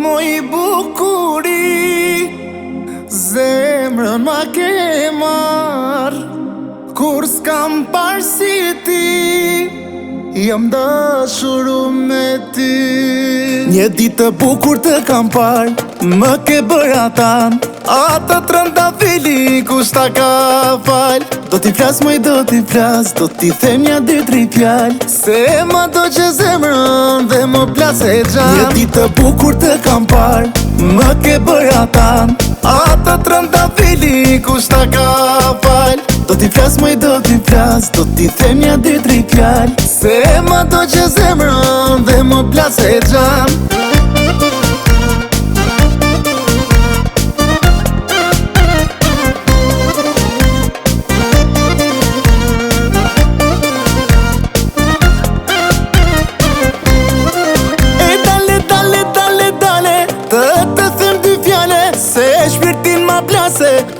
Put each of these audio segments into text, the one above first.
Moj bukuri, zemrën ma ke marr, kur s'kam parë si ti, jam dashur me ty. Një ditë të bukur të kam parë, më ke bërë atan, ata trëndafili kush ta ka fal. Do t'i flas moj, do t'i flas, do t'i them ja 2-3 fjall, se ma do që zemrën dhe më plas e gjan. Një ditë të bukur të kam parë, më ke bërë atan, ata trëndafili kush ta ka fal. Do t'i flas moj, do t'i flas, do t'i them ja 2-3 fjall, se ma do që zemrën dhe më plas e gjan.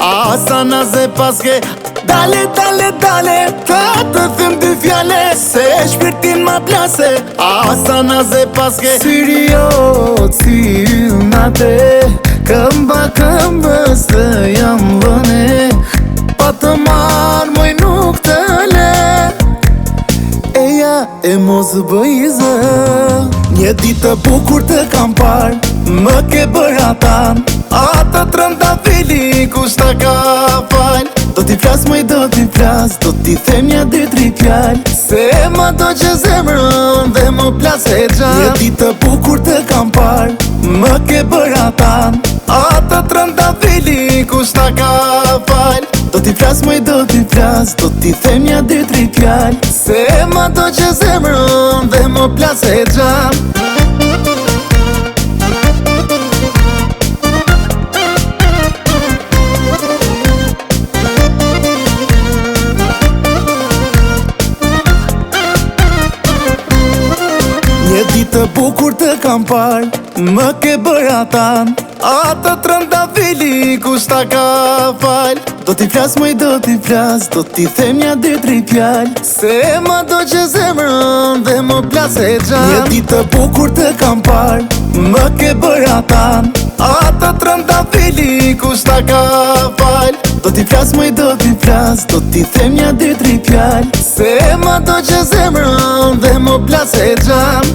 Asa naze paske, dale, dale, dale, të them 2 fjale, se shpirtin ma plase. Asa naze paske, syri jot si ylnate, këmba këmbës të jam vëne, pa të marrë moj nuk të le, eja e mos bëjzë. Një ditë të bukur të kam parë, më ke bërë atan, ata trëndafili kush ta ka fal. Do t'i flas moj, do t'i flas, do t'i them ja 2-3 fjall, se ma do që zemrën dhe më plas e gjan. Një ditë të bukur të kam parë, më ke bërë atan, ata trëndafili kush ta ka fal. Do t'i flas moj, do t'i flas, do t'i them ja 2-3 fjall, se ma do që zemrën dhe më plas e gjan. Një ditë të bukur të kam parë, më ke bërë atan, ata trëndafili kush ta ka fal. Do t'i flas moj, do t'i flas, do t'i them ja 2-3 fjall, se ma do që zemrën dhe më plas e gjan. Një ditë të bukur të kam parë, më ke bërë atan, ata trëndafili kush ta ka fal. Do t'i flas moj, do t'i flas, do t'i them ja 2-3 fjall, se ma do që zemrën dhe më plas e gjan.